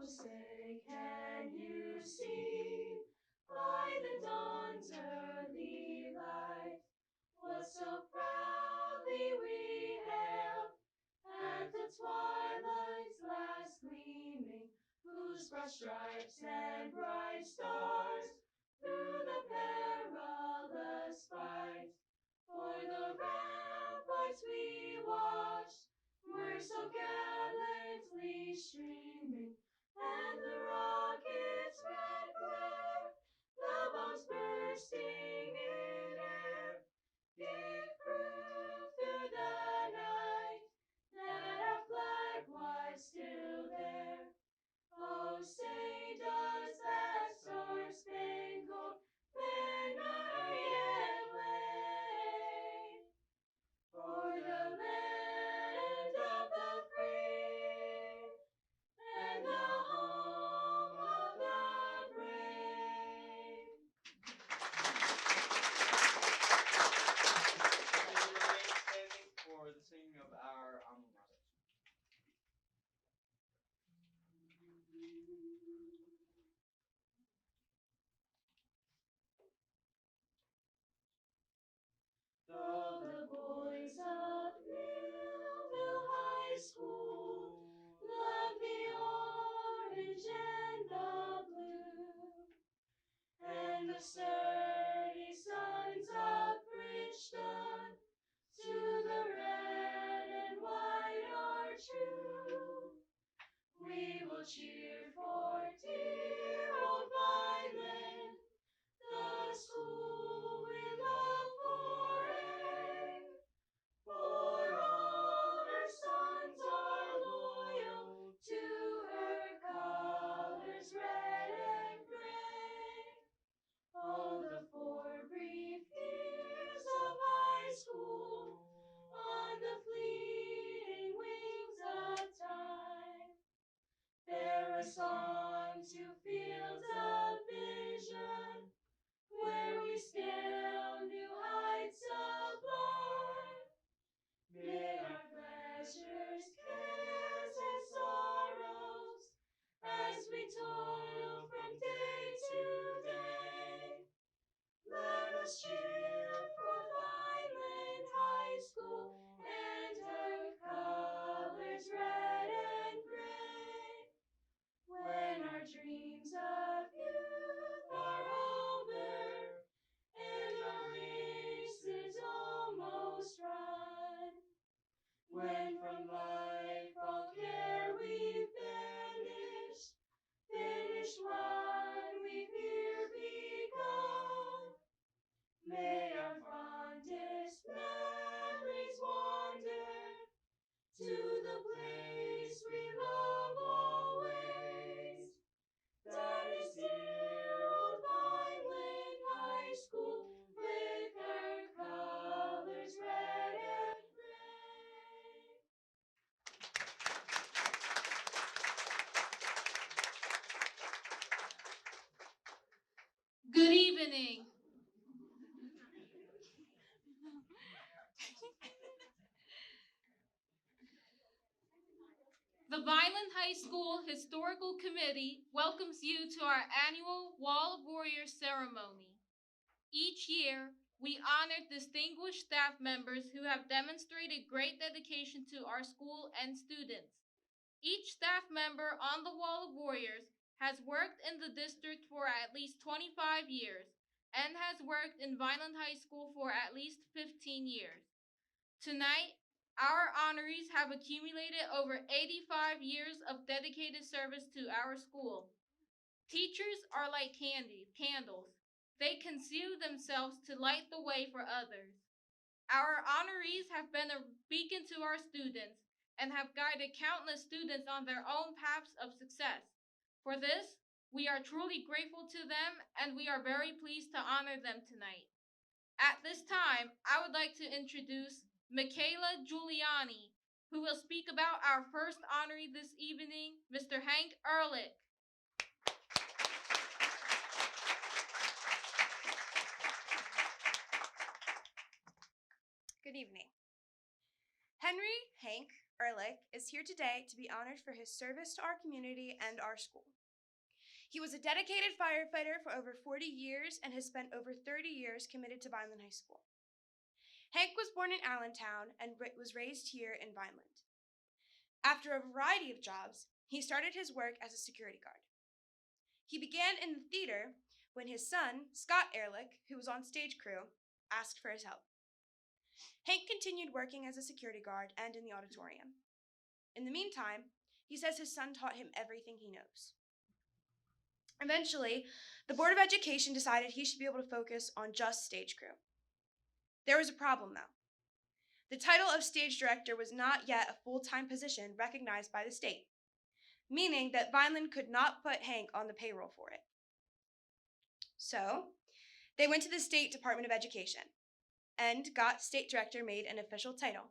say, can you see by the dawn's early light what so proudly we hailed at the twilight's last gleaming, whose broad stripes and bright stars through the perilous fight o'er the ramparts we watched were so gallantly streaming, and the rocket's red glare, the bombs bursting in air, gave proof through the night that our flag was still there. Oh, say does that star-spangled banner yet wave o'er the land of the free and the home of the brave? We remain standing for the singing of our alma mater. Though the boys of Millville High School love the orange and the blue, and the sturdy sons of Bridgeton to the red and white are true, we will cheer for dear old Vineland, the school we love forever. For all her sons are loyal to her colors red and gray. Oh, the 4 brief years of high school on the fleeting wings of time bear us on to fields of vision where we scale new heights sublime. May our pleasures, cares, and sorrows, as we toil from day to day, let us cheer for Vineland High School and her colors red and gray. When our dreams of youth are over and our race is almost run, when from life all care we've finished what we've here begun, may our fondest memories wander to the place we love always, that is dear old Vineland High School with her colors red and gray. Good evening. The Vineland High School Historical Committee welcomes you to our annual Wall of Warriors ceremony. Each year, we honor distinguished staff members who have demonstrated great dedication to our school and students. Each staff member on the Wall of Warriors has worked in the district for at least 25 years and has worked in Vineland High School for at least 15 years. Tonight, our honorees have accumulated over 85 years of dedicated service to our school. Teachers are like candles. They consume themselves to light the way for others. Our honorees have been a beacon to our students and have guided countless students on their own paths of success. For this, we are truly grateful to them and we are very pleased to honor them tonight. At this time, I would like to introduce Michaela Giuliani, who will speak about our first honoree this evening, Mr. Hank Ehrlich. Good evening. Henry Hank Ehrlich is here today to be honored for his service to our community and our school. He was a dedicated firefighter for over 40 years and has spent over 30 years committed to Vineland High School. Hank was born in Allentown and was raised here in Vineland. After a variety of jobs, he started his work as a security guard. He began in the theater when his son, Scott Ehrlich, who was on stage crew, asked for his help. Hank continued working as a security guard and in the auditorium. In the meantime, he says his son taught him everything he knows. Eventually, the Board of Education decided he should be able to focus on just stage crew. There was a problem, though. The title of stage director was not yet a full-time position recognized by the state, meaning that Vineland could not put Hank on the payroll for it. So, they went to the State Department of Education and got state director made an official title.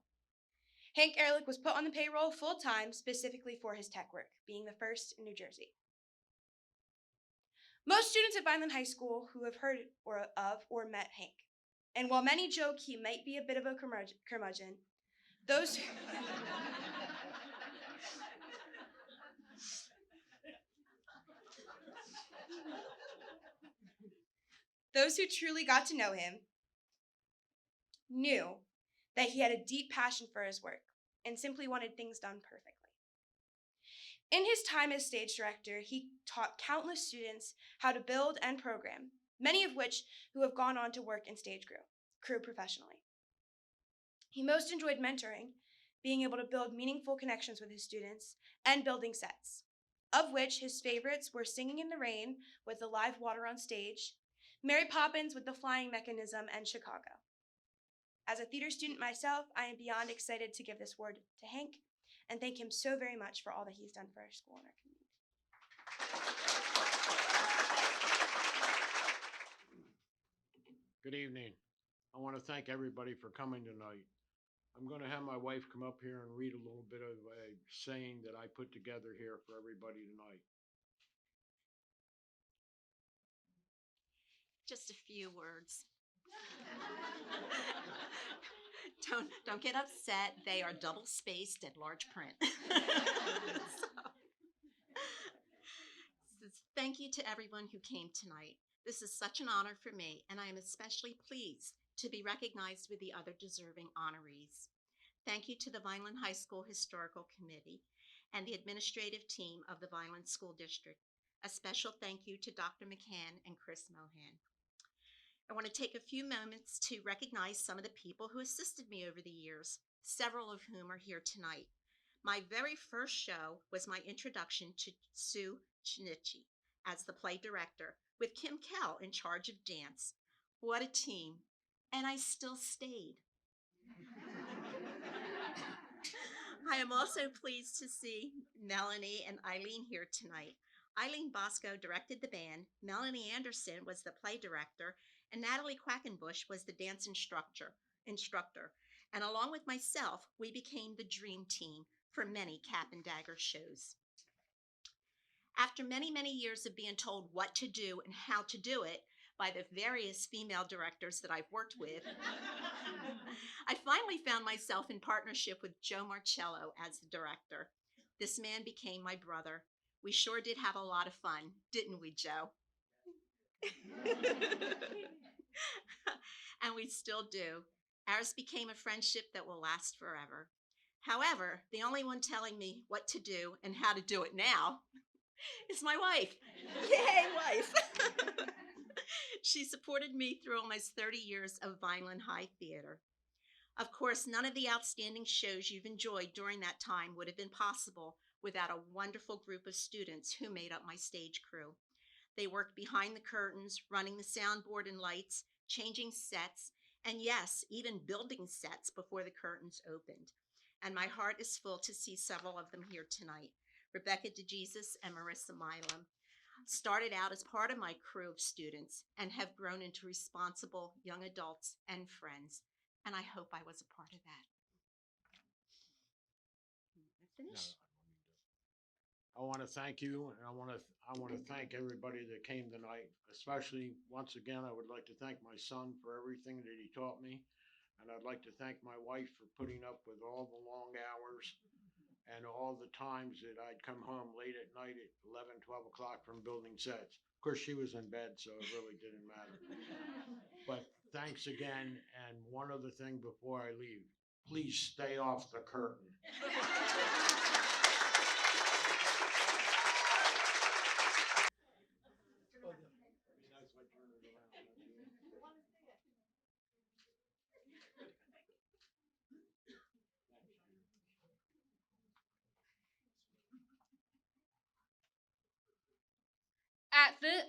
Hank Ehrlich was put on the payroll full-time specifically for his tech work, being the first in New Jersey. Most students at Vineland High School who have heard of or met Hank. And while many joke he might be a bit of a curmudgeon, those who truly got to know him knew that he had a deep passion for his work and simply wanted things done perfectly. In his time as stage director, he taught countless students how to build and program, many of which who have gone on to work in stage crew professionally. He most enjoyed mentoring, being able to build meaningful connections with his students, and building sets, of which his favorites were Singing in the Rain with the live water on stage, Mary Poppins with the flying mechanism, and Chicago. As a theater student myself, I am beyond excited to give this award to Hank and thank him so very much for all that he's done for our school and our community. Good evening. I want to thank everybody for coming tonight. I'm going to have my wife come up here and read a little bit of a saying that I put together here for everybody tonight. Just a few words. Don't get upset. They are double spaced at large print. Thank you to everyone who came tonight. This is such an honor for me, and I am especially pleased to be recognized with the other deserving honorees. Thank you to the Vineland High School Historical Committee and the administrative team of the Vineland School District. A special thank you to Dr. McCann and Chris Mohan. I want to take a few moments to recognize some of the people who assisted me over the years, several of whom are here tonight. My very first show was my introduction to Sue Chinichi as the play director, with Kim Kell in charge of dance. What a team. And I still stayed. I am also pleased to see Melanie and Eileen here tonight. Eileen Bosco directed the band, Melanie Anderson was the play director, and Natalie Quackenbush was the dance instructor. And along with myself, we became the dream team for many Cap and Dagger shows. After many, many years of being told what to do and how to do it by the various female directors that I've worked with, I finally found myself in partnership with Joe Marcello as the director. This man became my brother. We sure did have a lot of fun, didn't we, Joe? And we still do. Ours became a friendship that will last forever. However, the only one telling me what to do and how to do it now is my wife. Yay, wife! She supported me through almost 30 years of Vineland High Theater. Of course, none of the outstanding shows you've enjoyed during that time would have been possible without a wonderful group of students who made up my stage crew. They worked behind the curtains, running the soundboard and lights, changing sets, and yes, even building sets before the curtains opened. And my heart is full to see several of them here tonight. Rebecca DeJesus and Marissa Milam started out as part of my crew of students and have grown into responsible young adults and friends. And I hope I was a part of that. Finish. I want to thank you, and I want to thank everybody that came tonight. Especially, once again, I would like to thank my son for everything that he taught me, and I'd like to thank my wife for putting up with all the long hours and all the times that I'd come home late at night at 11, 12 o'clock from building sets. Of course, she was in bed, so it really didn't matter. But thanks again, and one other thing before I leave. Please stay off the curtain.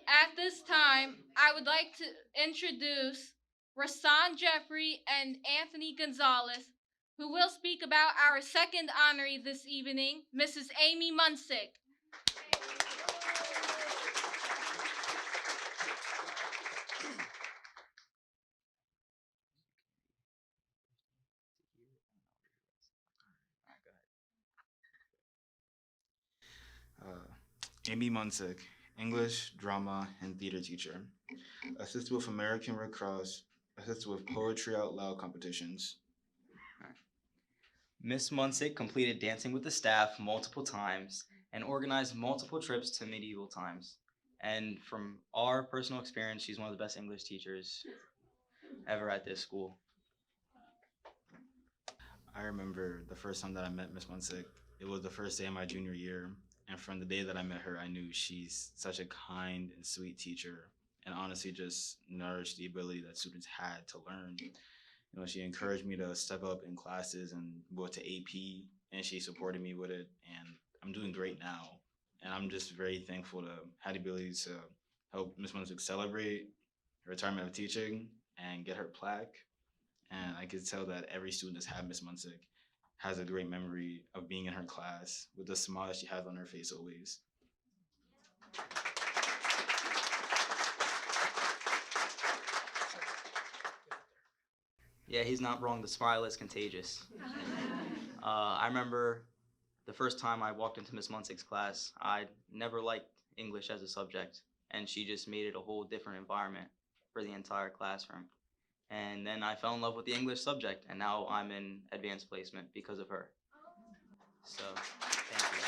At this time, I would like to introduce Rasan Jeffrey and Anthony Gonzalez, who will speak about our second honoree this evening, Mrs. Amy Munsick. Amy Munsick, English, drama, and theater teacher. Assisted with American Red Cross. Assisted with Poetry Out Loud competitions. Miss Munsick completed Dancing with the Staff multiple times and organized multiple trips to medieval times. And from our personal experience, she's one of the best English teachers ever at this school. I remember the first time that I met Miss Munsick. It was the first day of my junior year. And from the day that I met her, I knew she's such a kind and sweet teacher, and honestly just nourished the ability that students had to learn. You know, she encouraged me to step up in classes and go to AP, and she supported me with it. And I'm doing great now. And I'm just very thankful to have the ability to help Miss Munsick celebrate her retirement of teaching and get her plaque. And I could tell that every student that's had Miss Munsick has a great memory of being in her class with the smile that she has on her face always. Yeah, he's not wrong. The smile is contagious. I remember the first time I walked into Miss Munsick's class, I never liked English as a subject, and she just made it a whole different environment for the entire classroom. And then I fell in love with the English subject, and now I'm in advanced placement because of her. So, thank you.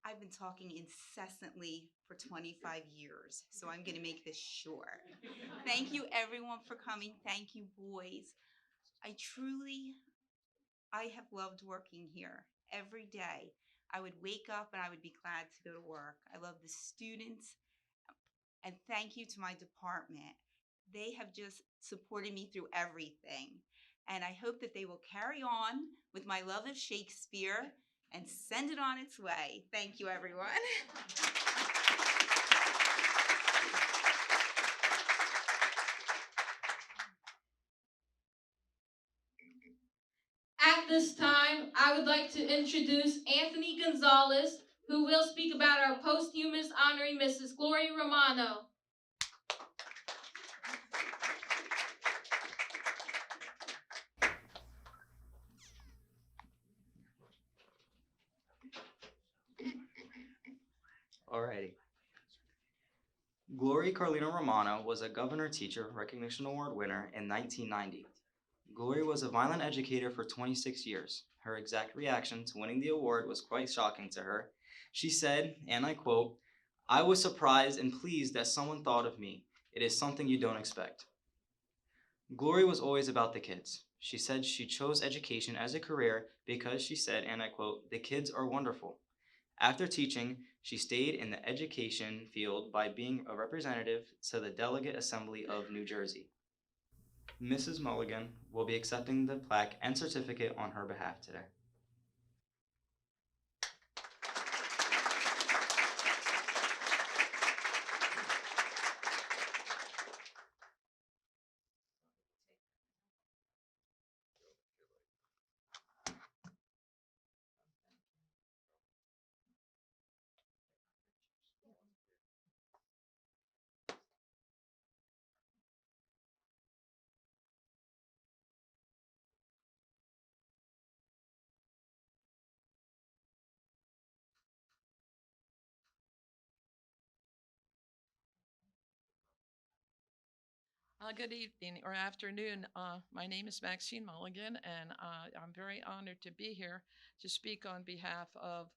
I've been talking incessantly for 25 years, so I'm going to make this short. Thank you, everyone, for coming. Thank you, boys. I have loved working here every day. I would wake up and I would be glad to go to work. I love the students, and thank you to my department. They have just supported me through everything, and I hope that they will carry on with my love of Shakespeare and send it on its way. Thank you, everyone. At this time, I would like to introduce Anthony Gonzalez, who will speak about our posthumous honoring Mrs. Gloria Romano. Alrighty. Gloria Carlino Romano was a Governor Teacher Recognition Award winner in 1990. Gloria was a Vineland educator for 26 years. Her exact reaction to winning the award was quite shocking to her. She said, and I quote, "I was surprised and pleased that someone thought of me. It is something you don't expect." Gloria was always about the kids. She said she chose education as a career because she said, and I quote, "The kids are wonderful." After teaching, she stayed in the education field by being a representative to the Delegate Assembly of New Jersey. Mrs. Mulligan will be accepting the plaque and certificate on her behalf today. Good evening or afternoon. My name is Maxine Mulligan, and I'm very honored to be here to speak on behalf of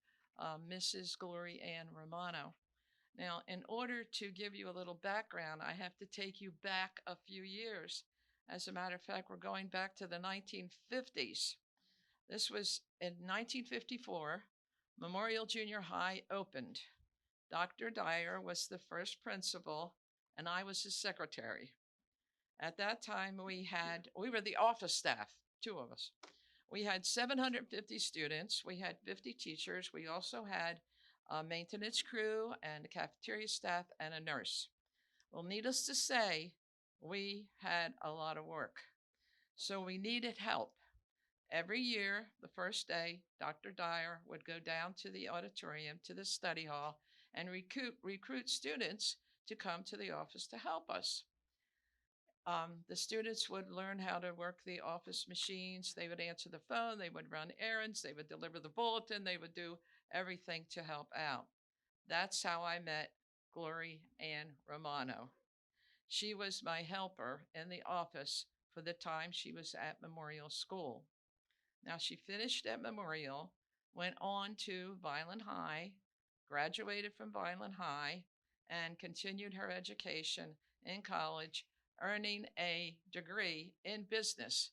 Mrs. Glory Ann Romano. Now, in order to give you a little background, I have to take you back a few years. As a matter of fact, we're going back to the 1950s. This was in 1954, Memorial Junior High opened. Dr. Dyer was the first principal, and I was his secretary. At that time, we were the office staff, two of us. We had 750 students. We had 50 teachers. We also had a maintenance crew and a cafeteria staff and a nurse. Well, needless to say, we had a lot of work. So we needed help. Every year, the first day, Dr. Dyer would go down to the auditorium, to the study hall, and recruit students to come to the office to help us. The students would learn how to work the office machines. They would answer the phone. They would run errands. They would deliver the bulletin. They would do everything to help out. That's how I met Glory Ann Romano. She was my helper in the office for the time she was at Memorial School. Now, she finished at Memorial, went on to Vineland High, graduated from Vineland High, and continued her education in college, earning a degree in business.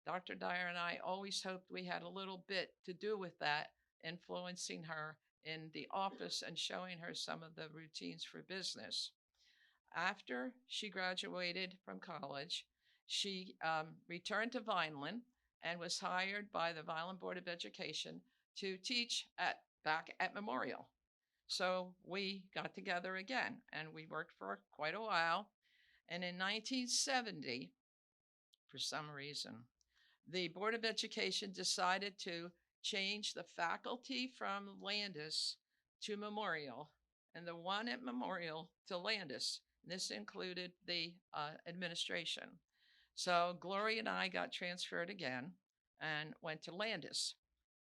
Dr. Dyer and I always hoped we had a little bit to do with that, influencing her in the office and showing her some of the routines for business. After she graduated from college, she returned to Vineland and was hired by the Vineland Board of Education to teach back at Memorial. So we got together again, and we worked for quite a while. And in 1970, for some reason, the Board of Education decided to change the faculty from Landis to Memorial, and the one at Memorial to Landis. This included the administration. So Glory and I got transferred again and went to Landis.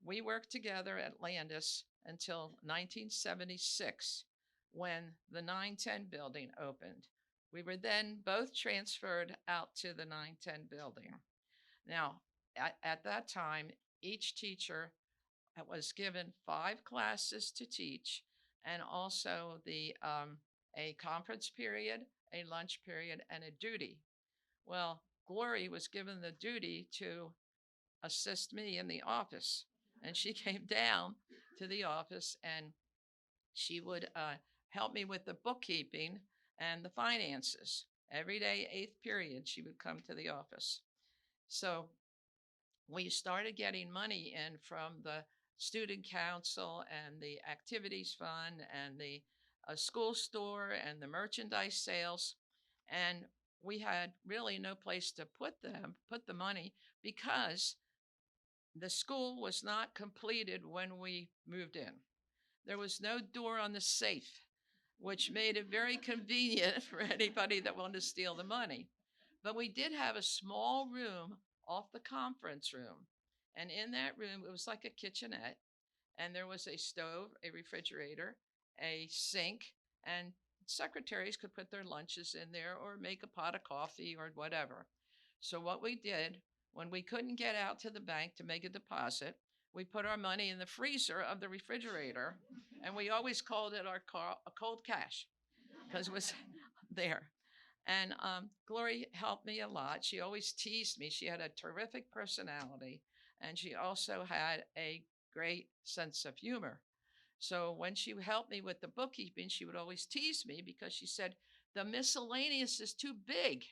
We worked together at Landis until 1976, when the 910 building opened. We were then both transferred out to the 910 building. Now, at that time, each teacher was given 5 classes to teach, and also a conference period, a lunch period, and a duty. Well, Glory was given the duty to assist me in the office, and she came down to the office, and she would help me with the bookkeeping and the finances. Every day, 8th period, she would come to the office. So we started getting money in from the student council and the activities fund and the school store and the merchandise sales. And we had really no place to put the money, because the school was not completed when we moved in. There was no door on the safe, which made it very convenient for anybody that wanted to steal the money. But we did have a small room off the conference room. And in that room, it was like a kitchenette. And there was a stove, a refrigerator, a sink, and secretaries could put their lunches in there or make a pot of coffee or whatever. So what we did, when we couldn't get out to the bank to make a deposit, we put our money in the freezer of the refrigerator, and we always called it our cold cash because it was there. And Glory helped me a lot. She always teased me. She had a terrific personality, and she also had a great sense of humor. So when she helped me with the bookkeeping, she would always tease me because she said, the miscellaneous is too big.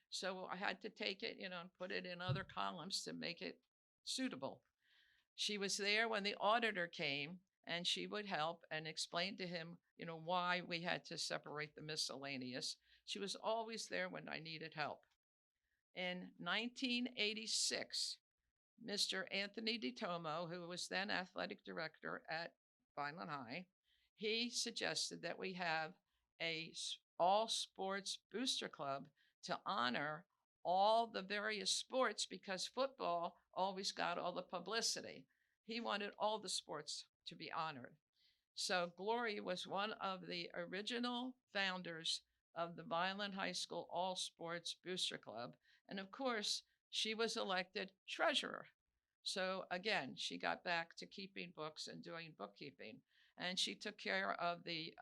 So I had to take it, and put it in other columns to make it suitable. She was there when the auditor came, and she would help and explain to him, why we had to separate the miscellaneous. She was always there when I needed help. In 1986, Mr. Anthony DiTomo, who was then athletic director at Vineland High, he suggested that we have a all sports booster club to honor all the various sports, because football always got all the publicity. He wanted all the sports to be honored. So Glory was one of the original founders of the Vineland High School All Sports Booster Club. And of course, she was elected treasurer. So again, she got back to keeping books and doing bookkeeping. And she took care of the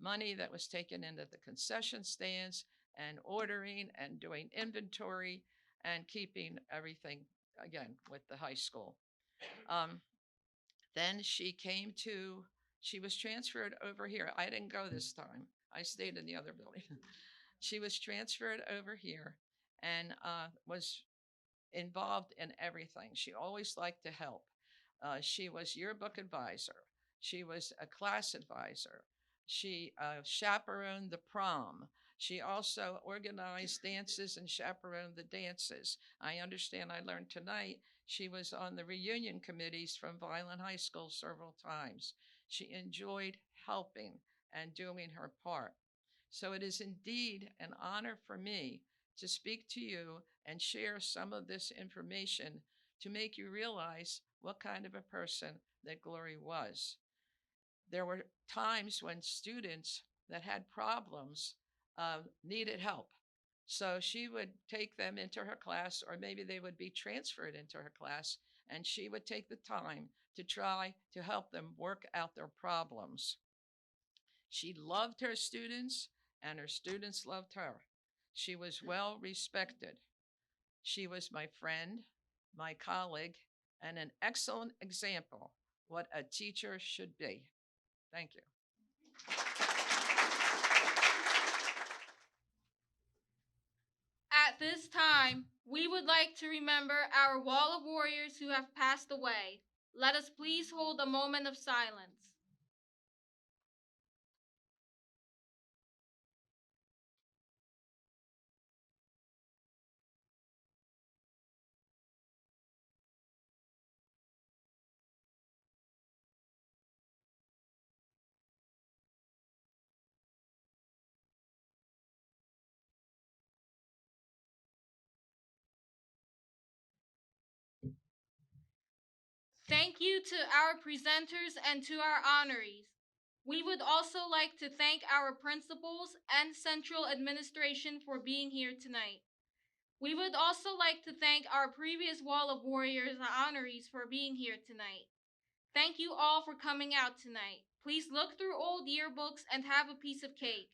money that was taken into the concession stands and ordering and doing inventory and keeping everything, again, with the high school. Then she was transferred over here. I didn't go this time. I stayed in the other building. She was transferred over here and was involved in everything. She always liked to help. She was yearbook advisor. She was a class advisor. She chaperoned the prom. She also organized dances and chaperoned the dances. I understand I learned tonight she was on the reunion committees from Vineland High School several times. She enjoyed helping and doing her part. So it is indeed an honor for me to speak to you and share some of this information to make you realize what kind of a person that Glory was. There were times when students that had problems needed help. So she would take them into her class, or maybe they would be transferred into her class, and she would take the time to try to help them work out their problems. She loved her students, and her students loved her. She was well respected. She was my friend, my colleague, and an excellent example what a teacher should be. Thank you. At this time, we would like to remember our Wall of Warriors who have passed away. Let us please hold a moment of silence. Thank you to our presenters and to our honorees. We would also like to thank our principals and central administration for being here tonight. We would also like to thank our previous Wall of Warriors honorees for being here tonight. Thank you all for coming out tonight. Please look through old yearbooks and have a piece of cake.